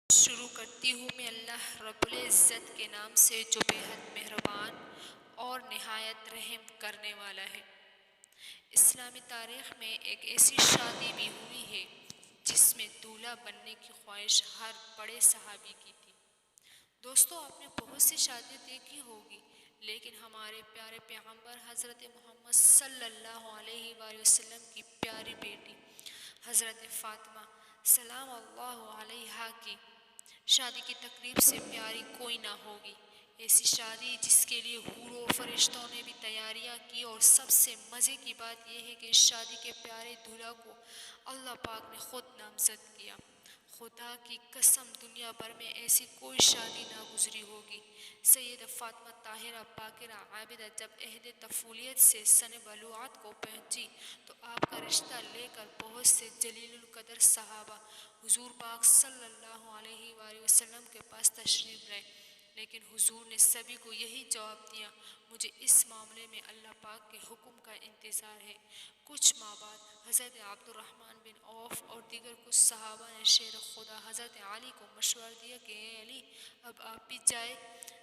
شروع کرتی ہوں میں اللہ رب العزت کے نام سے جو بے حد مہربان اور نہایت رحم کرنے والا ہے۔ اسلامی تاریخ میں ایک ایسی شادی بھی ہوئی ہے جس میں دولہا بننے کی خواہش ہر بڑے صحابی کی تھی۔ دوستو، آپ نے بہت سی شادی دیکھی ہوگی، لیکن ہمارے پیارے پیغمبر حضرت محمد صلی اللہ علیہ وآلہ وسلم کی پیاری بیٹی حضرت فاطمہ سلام اللہ علیہا کی شادی کی تقریب سے پیاری کوئی نہ ہوگی۔ ایسی شادی جس کے لیے حور و فرشتوں نے بھی تیاریاں کی، اور سب سے مزے کی بات یہ ہے کہ اس شادی کے پیارے دولہا کو اللہ پاک نے خود نامزد کیا۔ خدا کی قسم، دنیا بھر میں ایسی کوئی شادی نہ گزری ہوگی۔ سیدہ فاطمہ طاہرہ باقرہ عابدہ جب عہد طفولیت سے سن بلوغت کو پہنچی تو آپ کا رشتہ لے کر بہت سے جلیل القدر صحابہ حضور پاک صلی اللہ علیہ وآلہ وسلم کے پاس تشریف لائے، لیکن حضور نے سبھی کو یہی جواب دیا: مجھے اس معاملے میں اللہ پاک کے حکم کا انتظار ہے۔ کچھ ماہ بعد حضرت عبد الرحمن بن عوف اور دیگر کچھ صحابہ نے شیر خدا حضرت علی کو مشورہ دیا کہ اے علی، اب آپ بھی جائیں۔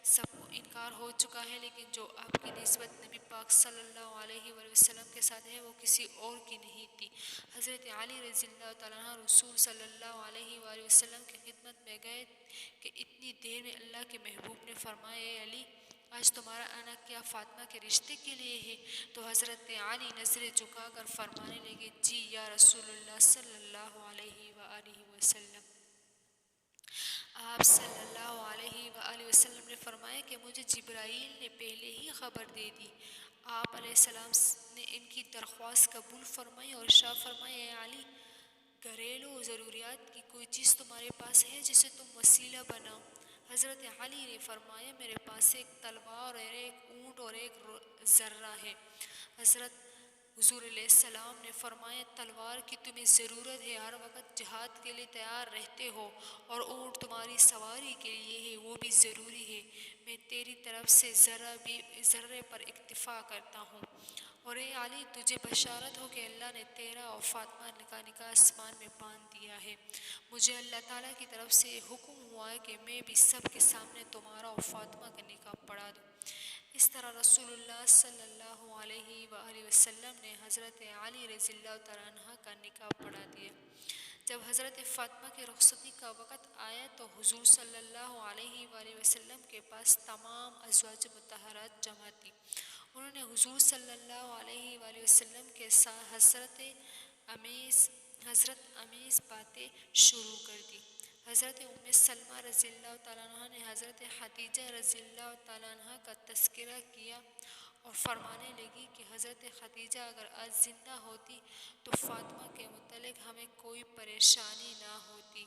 سب کو انکار ہو چکا ہے، لیکن جو آپ کی نسبت نبی پاک صلی اللہ علیہ وآلہ وسلم کے ساتھ ہے وہ کسی اور کی نہیں تھی۔ حضرت علی رضی اللہ تعالیٰ عنہ رسول صلی اللہ علیہ وآلہ وسلم کی خدمت میں گئے کہ اتنی دیر میں اللہ کے محبوب نے فرمایا: اے علی، آج تمہارا آنا کیا فاطمہ کے رشتے کے لیے ہے؟ تو حضرت علی نظریں جھکا کر فرمانے لگے: جی یا رسول اللہ صلی اللہ علیہ وآلہ وسلم۔ آپ صلی اللہ علیہ وآلہ وسلم نے فرمایا کہ مجھے جبرائیل نے پہلے ہی خبر دے دی۔ آپ علیہ السلام نے ان کی درخواست قبول فرمائی اور ارشاد فرمایا: اے علی، گھریلو ضروریات کی کوئی چیز تمہارے پاس ہے جسے تم وسیلہ بناؤ؟ حضرت علی نے فرمایا: میرے پاس ایک تلوار اور ایک اونٹ اور ایک ذرہ ہے۔ حضرت حضور علیہ السلام نے فرمایا: تلوار کی تمہیں ضرورت ہے، ہر وقت جہاد کے لیے تیار رہتے ہو، اور اونٹ تمہاری سواری کے لیے ہے، وہ بھی ضروری ہے۔ میں تیری طرف سے ذرے پر اکتفا کرتا ہوں۔ اور اے علی، تجھے بشارت ہو کہ اللہ نے تیرا اور فاطمہ کا نکاح آسمان میں باندھ دیا ہے۔ مجھے اللہ تعالیٰ کی طرف سے حکم ہوا ہے کہ میں بھی سب کے سامنے تمہارا اور فاطمہ کا نکاح پڑھا دوں۔ اس طرح رسول اللہ صلی اللہ علیہ وآلہ وسلم نے حضرت علی رضی اللہ تعالیٰ عنہ کا نکاح پڑھا دیا۔ جب حضرت فاطمہ کی رخصتی کا وقت آیا تو حضور صلی اللہ علیہ وآلہ وسلم کے پاس تمام ازواج مطہرات جمع تھیں۔ انہوں نے حضور صلی اللہ علیہ وآلہ وسلم کے ساتھ حضرت امیز باتیں شروع کر دی۔ حضرت ام سلمہ رضی اللہ تعالیٰ عنہ نے حضرت خدیجہ رضی اللہ تعالیٰ عنہ کا تذکرہ کیا اور فرمانے لگی کہ حضرت خدیجہ اگر آج زندہ ہوتی تو فاطمہ کے متعلق ہمیں کوئی پریشانی نہ ہوتی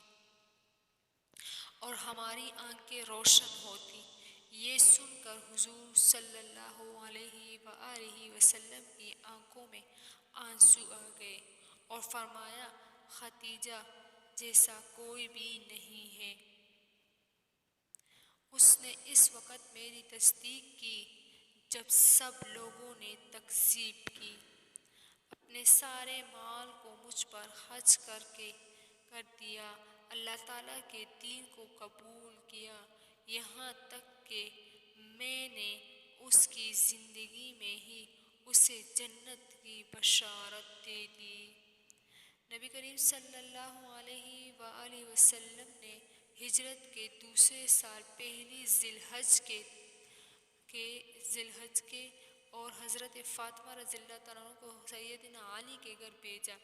اور ہماری آنکھیں روشن ہوتی۔ یہ سن کر حضور صلی اللہ علیہ وآلہ وسلم کی آنکھوں میں آنسو آ گئے اور فرمایا: خدیجہ جیسا کوئی بھی نہیں ہے۔ اس نے اس وقت میری تصدیق کی جب سب لوگوں نے تکذیب کی۔ اپنے سارے مال کو مجھ پر خرچ کر دیا، اللہ تعالیٰ کے دین کو قبول کیا، یہاں تک کہ میں نے اس کی زندگی میں ہی اسے جنت کی بشارت دے دی۔ نبی کریم صلی اللہ علیہ وآلہ وسلم نے ہجرت کے دوسرے سال پہلی ذی الحجہ کے اور حضرت فاطمہ رضی اللہ تعالیٰ عنہ کو سیدنا علی کے گھر بھیجا۔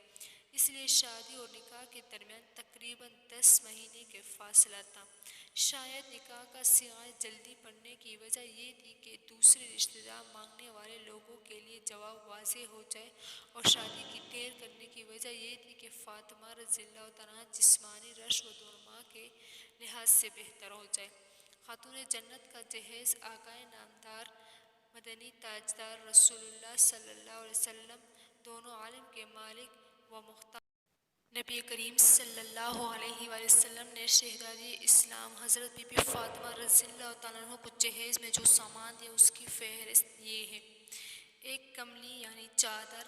اس لیے شادی اور نکاح کے درمیان تقریباً 10 مہینے کے فاصلہ تھا۔ شاید نکاح کا سیغہ جلدی پڑنے کی وجہ یہ تھی کہ دوسرے رشتہ دار مانگنے والے لوگوں کے لیے جواب واضح ہو جائے، اور شادی کی دیر کرنے کی وجہ یہ تھی کہ فاطمہ رضی اللہ تعالیٰ عنہ جسمانی رشو و نما کے لحاظ سے بہتر ہو جائے۔ خاتون جنت کا جہیز آقائے نامدار مدنی تاجدار رسول اللہ صلی اللہ علیہ وسلم، دونوں عالم کے مالک و مختار نبی کریم صلی اللہ علیہ وآلہ وسلم نے شہزادی اسلام حضرت بی بی فاطمہ رضی اللہ تعالیٰ عنہ کو جہیز میں جو سامان دیا اس کی فہرست یہ ہے: ایک کملی یعنی چادر،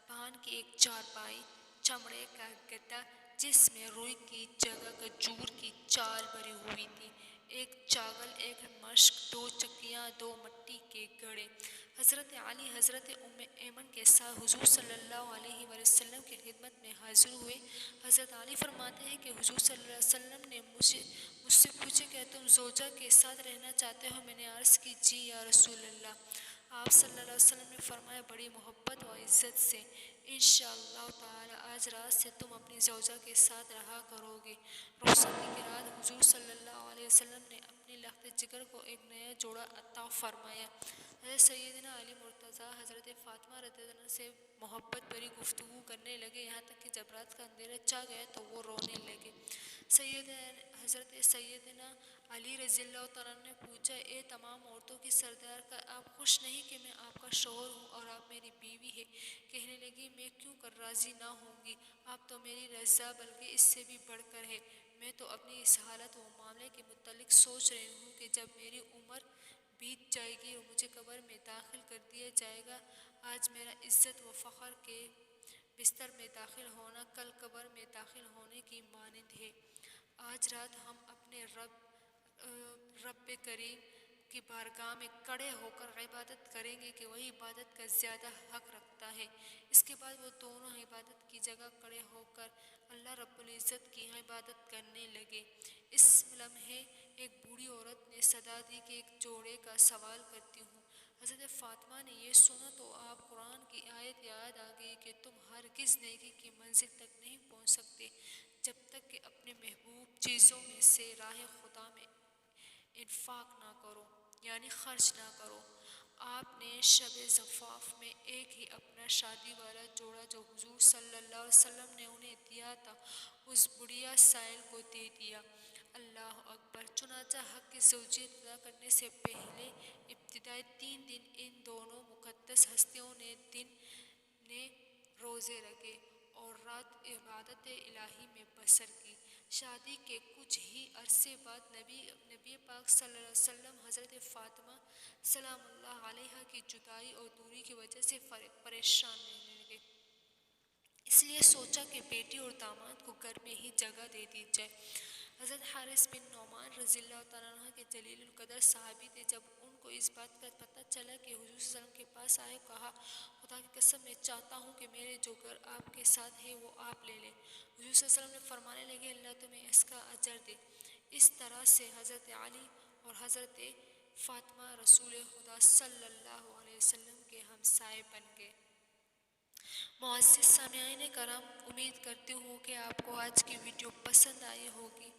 پان کی ایک چارپائی، چمڑے کا گدا، جس میں روئی کی جگہ کھجور کی چال بھری ہوئی تھی، ایک چاول، ایک مشک، 2 چکیاں، 2 مٹی کے گھڑے۔ حضرت علی حضرت ام ایمن کے ساتھ حضور صلی اللہ علیہ وسلم کی خدمت میں حاضر ہوئے۔ حضرت علی فرماتے ہیں کہ حضور صلی اللہ علیہ وسلم نے مجھ سے پوچھا کہ تم زوجہ کے ساتھ رہنا چاہتے ہو؟ میں نے عرض کی جی یا رسول اللہ۔ آپ صلی اللہ علیہ وسلم نے فرمایا بڑی محبت و عزت سے، انشاءاللہ تعالی آج رات سے تم اپنی زوجہ کے ساتھ رہا کرو گے۔ رخصتی کی رات حضور صلی اللہ علیہ وسلم نے اپنے لخت جگر کو ایک نیا جوڑا عطا فرمایا۔ حضرت سیدنا علی مرتضیٰ حضرت فاطمہ رضی اللہ عنہ سے محبت بھری گفتگو کرنے لگے، یہاں تک کہ جب رات کا اندھیرا چھا گیا تو وہ رونے لگے۔ حضرت سیدنا علی رضی اللہ تعالیٰ عنہ نے پوچھا، اے تمام عورتوں کی سردار، کا آپ خوش نہیں کہ میں آپ کا شوہر ہوں اور آپ میری بیوی ہے؟ کہنے لگی میں کیوں کر راضی نہ ہوں گی، آپ تو میری رضا بلکہ اس سے بھی بڑھ کر ہے۔ میں تو اپنی اس حالت و معاملے کے متعلق سوچ رہی ہوں کہ جب میری عمر بیت جائے گی اور مجھے قبر میں داخل کر دیا جائے گا، آج میرا عزت و فخر کے بستر میں داخل ہونا کل قبر میں داخل ہونے کی مانند ہے۔ آج رات ہم اپنے رب کریم کی بارگاہ میں کھڑے ہو کر عبادت کریں گے کہ وہی عبادت کا زیادہ حق رکھتا ہے۔ اس کے بعد وہ دونوں عبادت کی جگہ کھڑے ہو کر اللہ رب العزت کی عبادت کرنے لگے۔ اس لمحے ایک بوڑھی عورت نے صدا دی کہ ایک جوڑے کا سوال کرتی ہوں۔ حضرت فاطمہ نے یہ سنا تو آپ قرآن کی آیت یاد آ گئی کہ تم ہرگز نیکی کی منزل تک نہیں پہنچ سکتے جب تک کہ اپنے محبوب چیزوں میں سے راہ خدا میں انفاق نہ کرو، یعنی خرچ نہ کرو۔ آپ نے شب زفاف میں ایک ہی اپنا شادی والا جوڑا جو حضور صلی اللہ علیہ وسلم نے انہیں دیا تھا اس بڑھیا سائل کو دے دیا۔ اللہ اکبر۔ چنانچہ حق کی زوجیت ادا کرنے سے پہلے ابتدائی 3 دن ان دونوں مقدس ہستیوں نے روزے رکھے اور رات عبادت الہی میں بسر کی۔ شادی کے کچھ ہی عرصے بعد نبی پاک صلی اللہ علیہ وسلم حضرت فاطمہ سلام اللہ علیہا کی جدائی اور دوری کی وجہ سے پریشان رہنے لگے۔ اس لیے سوچا کہ بیٹی اور داماد کو گھر میں ہی جگہ دے دی جائے۔ حضرت حارث بن نعمان رضی اللہ تعالیٰ عنہ کے جلیل القدر صحابی تھے۔ جب ان کو اس بات کا پتہ چلا کہ حضور صلی اللہ علیہ وسلم کے پاس آئے، کہا خدا کی قسم میں چاہتا ہوں کہ میرے جو گھر آپ کے ساتھ ہے وہ آپ لے لیں۔ حضور صلی اللہ علیہ وسلم نے فرمانے لگے اللہ تمہیں اس کا اجر دے۔ اس طرح سے حضرت علی اور حضرت فاطمہ رسول خدا صلی اللہ علیہ وسلم کے ہمسائے بن گئے۔ معزز سامعین کرام، امید کرتی ہوں کہ آپ کو آج کی ویڈیو پسند آئی ہوگی۔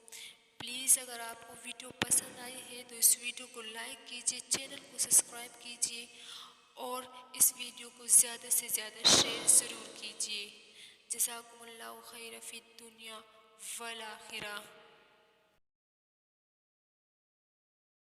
پلیز اگر آپ کو ویڈیو پسند آئی ہے تو اس ویڈیو کو لائک کیجیے، چینل کو سبسکرائب کیجیے اور اس ویڈیو کو زیادہ سے زیادہ شیئر ضرور کیجیے۔ جزاکم اللہ خیر فی الدنیا والآخرہ۔